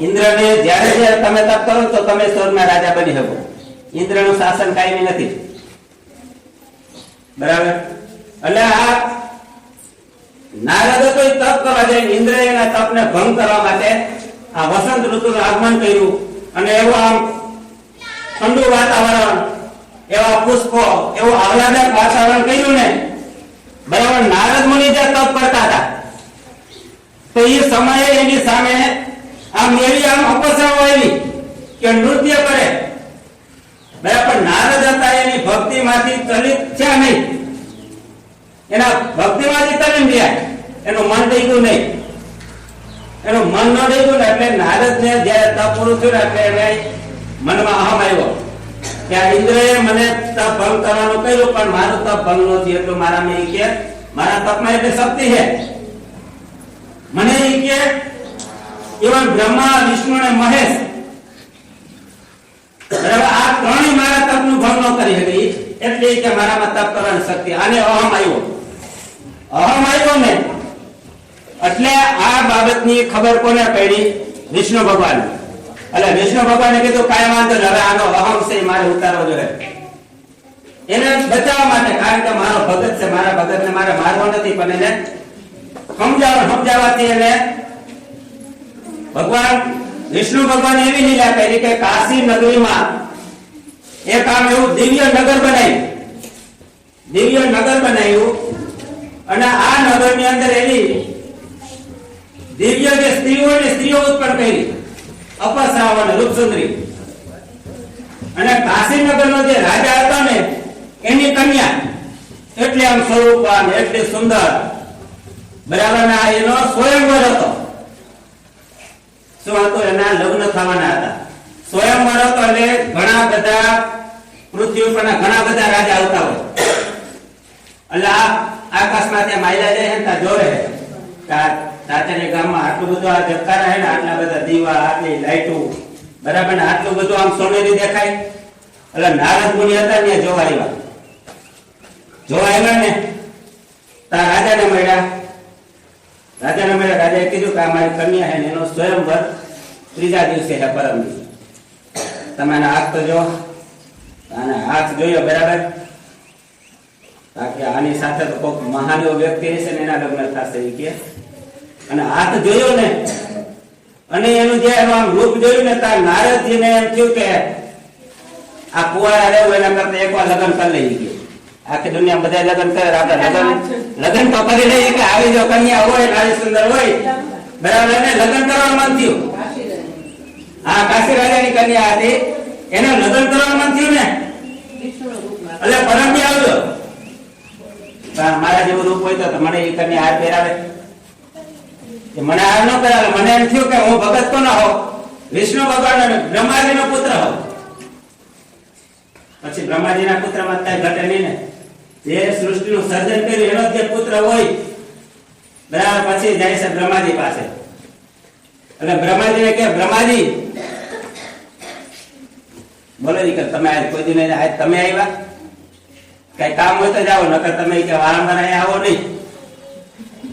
S1: ઇન્દ્રને જ્યારે તમે તપ કરો તો તમે સ્વર્ગના રાજા બની શકો. ઇન્દ્રનું શાસન કાયમી નથી, બરાબર. એટલે આ નારદ તો તપ કરવા જાય, ઇન્દ્ર એના તપને ભંગ કરવા માટે આ વસંત ઋતુનું આગમન કર્યું અને એવું આમ ઠંડુ વાતાવરણ, એવા પુષ્પો, એવું આહલાદક વાતાવરણ કર્યું ને, બરાબર. નારદ મુનિ જે તપ કરતા હતા તો એ સમયે એની સામે આમ એવી આમ અપસરાઓ આવી કે નૃત્ય કરે, બરાબર. નારદ હતા એની ભક્તિમાંથી ચલિત છે નહીં, એના ભક્તિમાંથી તલીન ગયા, એનું મન ડગ્યું નહીં, એનું મન ન ડગ્યું ને એટલે નારદને જ્યારે તપ પૂરું થયું એટલે એને મનમાં અહમ આવ્યો કે આ ઇન્દ્રએ મને તપ ભંગ કરવાનું કહ્યું, પણ મારું તપ ભંગ નથી, એટલું મારામાં એ કે મારા તપમાં એટલી શક્તિ છે. મને એ કે ઇવન બ્રહ્મા, વિષ્ણુ અને મહેશ, બરાબર, આ 3 મારા તપનું ભંગ ન કરી શકે, એટલે કે મારામાં તપ કરવાની શક્તિ. આને અહમ આવ્યો. અહમ આવ્યો ને એટલે આ બાબતની ખબર કોને પડી? વિષ્ણુ ભગવાન. એટલે વિષ્ણુ ભગવાને કીધું કાંઈ વાંધો નહીં, હવે આનો અહમ છે મારે ઉતારવો જોઈએ એને બચાવવા માટે, કારણ કે મારો ભગત છે, મારા ભગતને મારે મારવો નથી, પણ એને સમજાવવાથી એને ભગવાન વિષ્ણુ ભગવાન એવી લીલા કરી કે કાશી નગરીમાં એક આમ એવું દિવ્ય નગર બનાવ્યું અને આ નગરની અંદર એવી દિવ્ય જે સ્ત્રીઓ ઉત્પન્ન કરી, અપસરાઓ અને રૂપસુંદરી. અને કાશીનગરનો જે રાજા હતો ને એની કન્યા એટલે આમ સ્વરૂપવાન, એટલી સુંદર, બરાબર. ના એનો સ્વયંવર હતો. શું હતું? એના લગ્ન થવાના હતા. સ્વયંવર હતો એટલે ઘણા બધા પૃથ્વી ઉપરના ઘણા બધા રાજા આવતા હોય. એટલે આ આકાશમાં ત્યાં માયલા જાય ને ત્યાં જોવે કે સાચરે ગામમાં આટલું બધું આ જકારા હે ને, આટલા બધા દીવા, આટલી લાઈટો, બરાબર ને, આટલું બધું આમ સોનેરી દેખાય. એટલે નારદ મુનિ હતા ને જોવા આવ્યા ને, તાર રાજાને મળ્યા. રાજાએ કીધું કે આ મારી કન્યા હે ને, એનો સ્વયંવર ત્રીજા દિવસે હે, પરમ દિવસે. તમે હાથ તો જો, આને હાથ જોયો બરાબર, બાકી આની સાથે તો કોઈક મહાન વ્યક્તિ હશે ને એના લગ્ન થશે એ કે. અને હાથ જોયો ને અને એનું જે આમ રૂપ જોયું ને, તાર નારદજીને એમ થયું કે આ કુવારા રહેવું એના કરતા એકવાર લગ્ન કરી લઈએ કે. આખી દુનિયા બધા લગ્ન કરે, આપણે લગ્ન તો કરી લઈએ કે આવી જો કન્યા હોય, નારી સુંદર હોય, બરાબર, એને લગ્ન કરવાનું મન થયું. હા, કાશી રાજાની કન્યા હતી, એને લગ્ન કરવાનું મન થયું ને, એટલે પરમજી આવજો, મારા જેવું રૂપ હોય તો મને એ કન્યા હાથ પહેરાવે. મને હાર ન કરાવે. મને એમ થયું કે હું ભગત કોનો હોઉં? વિષ્ણુ ભગવાન બ્રહ્માજી નો પુત્ર હોઉં. પછી બ્રહ્માજી ના પુત્ર માં કઈ ઘટે નહીં ને, જે સૃષ્ટિનું સર્જન કર્યું એનો જે પુત્ર હોય, બરાબર, પછી જાય છે બ્રહ્માજી પાસે. એટલે બ્રહ્માજીને કે બ્રહ્માજી બોલો કે તમે આજ કોઈ દિન આજ તમે આવ્યા, કઈ કામ હોય તો જાઓ, નકર તમે કે વારંવાર અહીંયા આવો નહીં.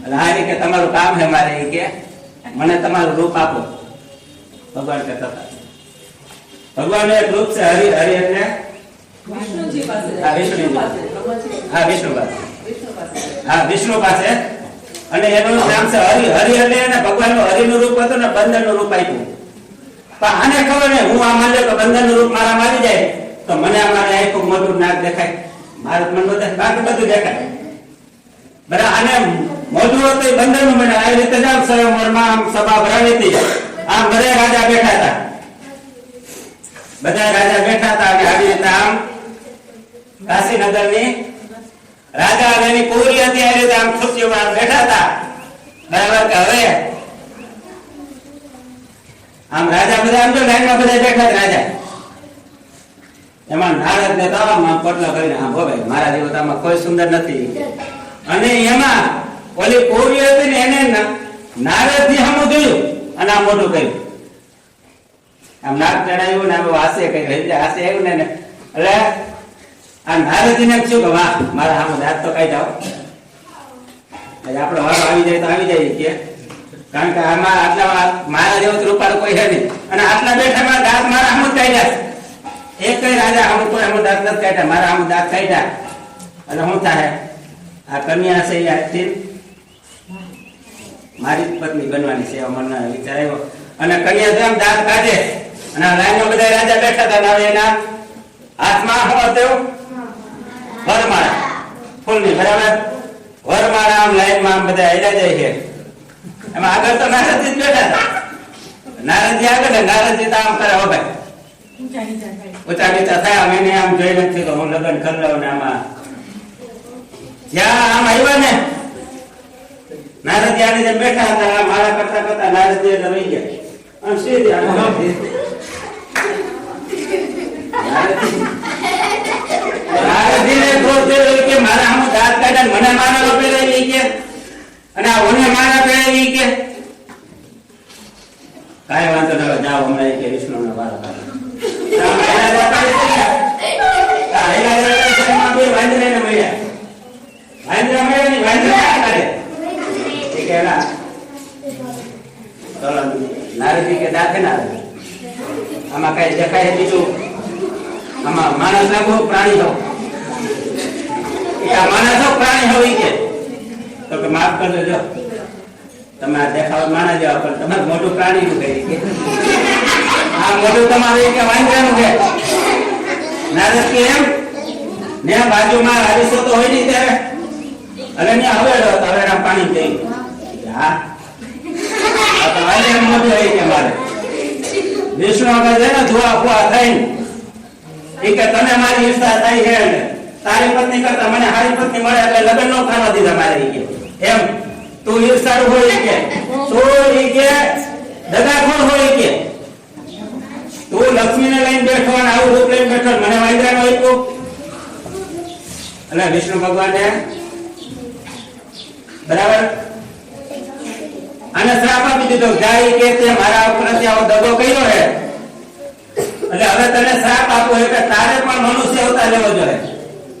S1: એટલે હા કે તમારું કામ છે મારે, એ કે મને તમારું રૂપ આપો. ભગવાન કહેતા હતા, ભગવાન એક રૂપ છે હરિ. હરિ એટલે વિષ્ણુજી પાસે. હા, વિષ્ણુ પાસે. હા, વિષ્ણુ પાસે. અને એનું નામ છે હરિ. હરિ એટલે એને ભગવાનનું હરિનું રૂપ હતું ને બંધનનું રૂપ આપ્યું. પણ આને ખબર ને, હું આ માન્યો કે બંધનનું રૂપ મારા આવી જાય તો મને અમારે આખું મોટું નાક દેખાય, મારે મન બધા બાકી બધું દેખાય, બરાબર. આને મોઢું હતું એ બંધનનું બને. આવી રીતે જ આમ સ્વયંવરમાં આમ સભા ભરાવી હતી. આમ બધા રાજા બેઠા હતા, બધા રાજા બેઠા હતા. અને આવી રીતે આમ કાશીનગરની રાજા અને એની કુંવરી હતી, આ રીતે આમ ખુરશીઓમાં બેઠા હતા, બરાબર. કે હવે આમ રાજા બધા આમ તો લાઈનમાં બધા બેઠા રાજા. એમાં નારદ ને તો આમ પટલો કરીને આમ ભાઈ મારા જેવો તો આમાં કોઈ સુંદર નથી. અને એમાં ઓલી કુંવરી હતી ને એને નારદ થી સામું જોયું અને આમ મોઢું કર્યું, આમ નાક ચડાવ્યું ને આમ હાસ્ય કર્યું. હાસ્ય આવ્યું ને એટલે આ નારદજીને એમ થયું કે વાહ, મારા સામું દાંત તો કઈ જાઓ, આપડે વાળો આવી જાય તો આવી જાય કે. કારણ કે આમાં આટલા મારા જેવો રૂપાળો કોઈ છે નહીં. અને આટલા બેઠા દાંત મારા સામું જ કાઢ્યા. એક કઈ રાજા સામું કોઈ સામું દાંત નથી કાઢ્યા, મારા સામું દાંત કાઢ્યા. અને શું થાય, આ કન્યા છે એ આજથી મારી પત્ની બનવાની છે એવો મને વિચાર આવ્યો. અને કન્યા જેમ દાંત કાઢે અને લાઈનમાં બધા રાજા બેઠા હતા. હવે એના હાથમાં શું હતું? વરમાળા ફૂલની, બરાબર. વરમાળા આમ લાઈનમાં આમ બધા હેડા જાય છે. એમાં આગળ તો નારદજી બેઠા હતા. નારદજી આગળ ને નારદજી તો આમ કરે હો ભાઈ ઊંચા નીચા થયા. આમ એને આમ જોઈ નથી તો હું લગ્ન કરી લઉં ને આમાં જ્યાં આમ આવ્યા ને નારદજી આની જેમ બેઠા હતા. મારા કરતા કરતા નારદજી એટલે રહી ગયા. આમ સીધી નારદજીને ક્રોધ થયો કે મારા આમ દાંત કાઢ્યા, મને મારા પહેરેલી કે અને આ ઓને મારા પહેરેલી કે. કાંઈ વાંધો ન જાઓ, હમણાં કે વિષ્ણુના વાળા નારદજી કે દાખે ના આમાં કઈ દેખાય બીજું, આમાં માણસ ના બહુ પ્રાણી હો, માણસ હો પ્રાણી હોય કે. તો કે માફ કરજો, જો તમે આ દેખાવ માણસ જેવા પણ તમારે મોટું પ્રાણી નું કહી કે આ મોટું તમારે કે વાંદરાનું કે. નારદ કે એમ ને બાજુમાં હરીસો તો હોય નહીં ત્યારે, અને ને હવે પાણી થઈ. હા, મોટું હોય કે મારે વિષ્ણુ આગળ જાય ને ધોવા ફોવા થઈને એ કે તને મારી ઈચ્છા થાય છે ને તારી પત્ની કરતા મને હારી પત્ની મળે એટલે લગ્ન નો થવા દીધા મારે કે. એમ તું ઈર્ષાળુ હોય કે, ચોર કે દગાખોર હોય કે, તું લક્ષ્મીને લઈને બેઠો અને આવું રૂપ લઈને બેઠો, મને વાંદરાનો આપ્યો. એટલે વિષ્ણુ ભગવાને બરાબર અને શ્રાપ આપી દીધો જાય કે તે મારા ઉપરથી આવો દગો કર્યો છે એટલે હવે તને શ્રાપ આપવો છે કે તારે પણ મનુષ્ય અવતાર લેવો જોઈએ.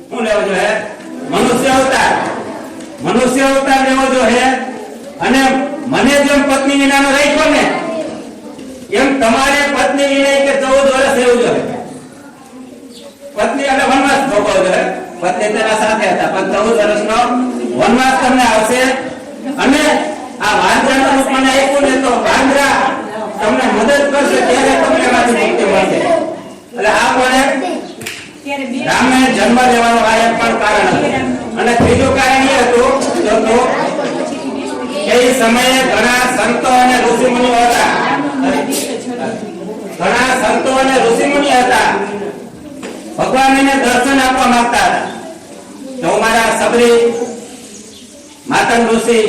S1: શું લેવો જોઈએ? મનુષ્ય અવતાર લેવો જોઈએ. અને મને જેમ પત્ની વિનાનો રાખ્યો ને એમ તમારે પત્ની વિના કે 14 વર્ષ રહેવું જોઈએ. પત્ની એટલે વનવાસ ભોગવવો જોઈએ. પત્ની તેના સાથે હતા પણ 14 વર્ષનો વનવાસ તમને આવશે. અને આ વાંદરાનું રૂપ મને આપ્યું ને તો વાંદરા તમને મદદ કરશે ત્યારે તમને એમાંથી મુક્તિ મળશે. એટલે આ પણ રામાયણ જન્મ લેવાનું આ એક પણ કારણ હતું. અને ત્રીજું કારણ એ હતું તો એ સમયે ઘણા સંતો અને ઋષિમુનિઓ હતા. ભગવાનને દર્શન આપવા માંગતા હતા. તો મારા સબરી માતંગ ઋષિ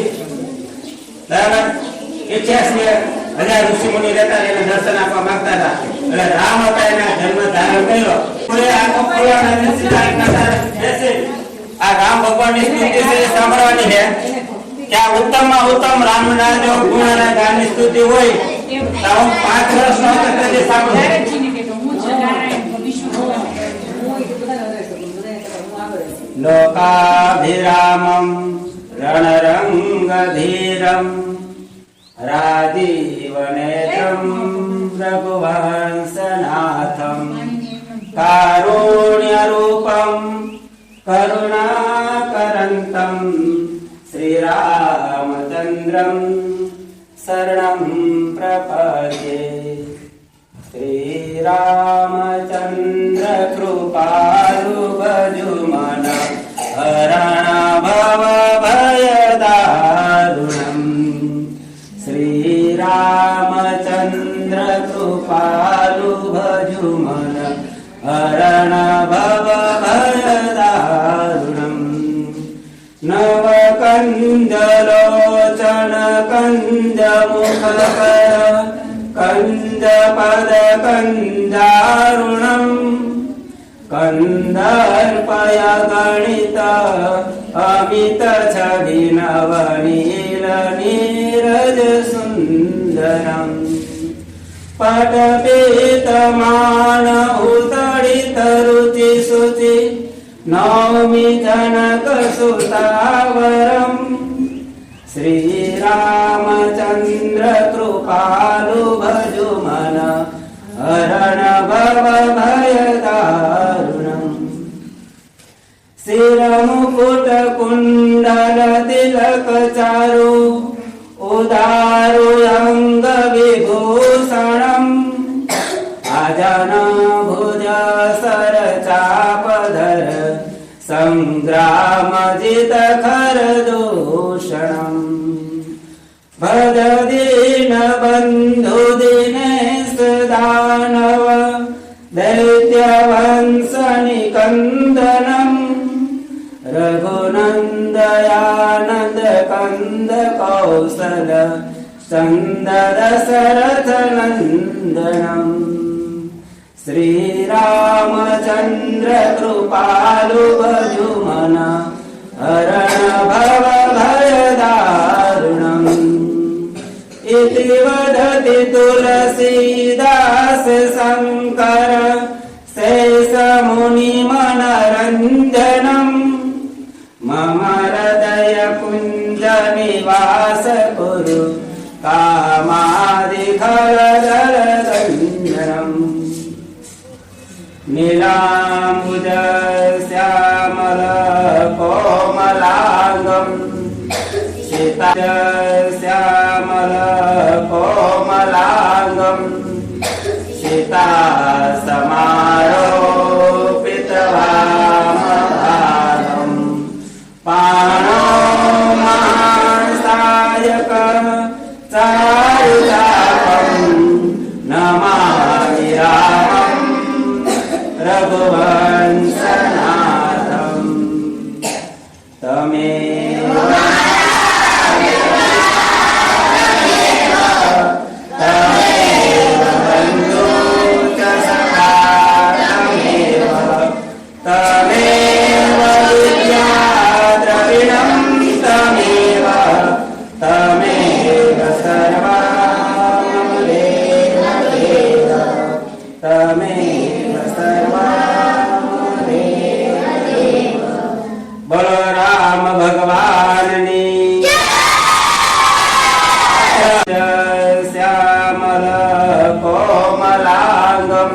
S1: બરાબર 88,000 ઋષિ મુનિ રહેતા એને દર્શન આપવા માંગતા હતા. એટલે રામ હતા એના જન્મ ધારણ કર્યો. આ રામ ભગવાનની સ્તુતિ છે સાંભળવાની છે કે આ ઉત્તમમાં ઉત્તમ રામના જો ગુણના ગાનની સ્તુતિ હોય તો હું 5 વર્ષનો હતો ત્યારે સાંભળ્યું. લોકાભિરામમ રણરંગધીરમ રાજીવનેત્રમ રઘુવંશનાથમ કારુણ્યરૂપમ કરુણાકરંતમ શ્રીરામચંદ્રમ શરણં પ્રપદ્યે. શ્રીરામચંદ્ર કૃપાલુ ભજુ મન હરણ ભવ ભયદારુણમ. શ્રીરામચંદ્ર કૃપાલુ ભજુ મન હરણ ભવ ભયદારુણમ. નવકંજલોચન કંજ મુખકર કંજ પદ કંજારુણમ. કંદર્પય ગણિત અમિત છવિ નવનીલ નીરજ સુંદરમ. પટપીતમાન ઉતડિત રુચિ શુચિ નૌમિ જનક સુતાવરમ. શ્રીરામચંદ્ર કૃપાલુ ભજુ મન હરણ ભવ ભયદારુણમ. શિરમુકુટ કુંડલ તિલક ચારુ ઉદારુ અંગ વિભૂષણમ. આજન ભુજ સર ચાપધર સંગ્રામ જીત ખર દૂષણમ. ભજ દીન બંધુ દિનેશ દાનવ દૈત્ય વંશ નિકંદનમ. રઘુનંદયાનંદ કંદ કૌશલ ચંદ દશરથ નંદનમ. શ્રીરામચંદ્ર કૃપાલુ ભજુ મન હરણ ભવ ભયદારુણમ. ઇતિ વદતિ તુલસીદાસ શંકર શેષ મુનિ મનરંજનમ. મમ હૃદય કુંજ નિવાસ કુરુ કામાદિખલદલદંજનમ. નીલાંબુજ શ્યામલ કોમલાંગમ. શ્યામલ કોમલાંગમ. સીતા સમારોપિત વામભાગમ. પાણો મહાસાયક ચારુચાપમ. નમામિ રામમ રઘુવંશનાથમ. તમે તમેવ શ્યામલ કોમલાંગમ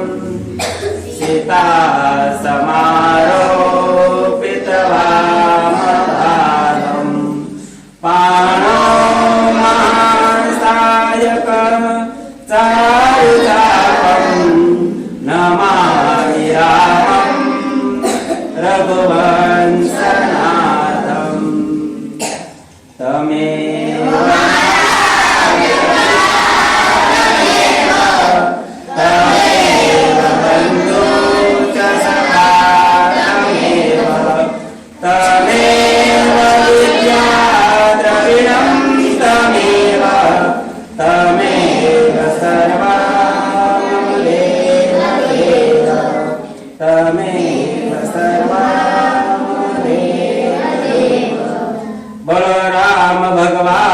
S1: સીતા સમારોપિત વામભાગમ પાણો સાયક ચારુચાપમ નમામિ રામં રઘુવંશનાથમ તમેવ બંધુ ચ સખા તમેવ વિદ્યા દ્રવિણં તમેવ તમેવ સર્વં દેવ દેવ તમેવ સર્વં દેવ દેવ. બોલો રામ ભગવાન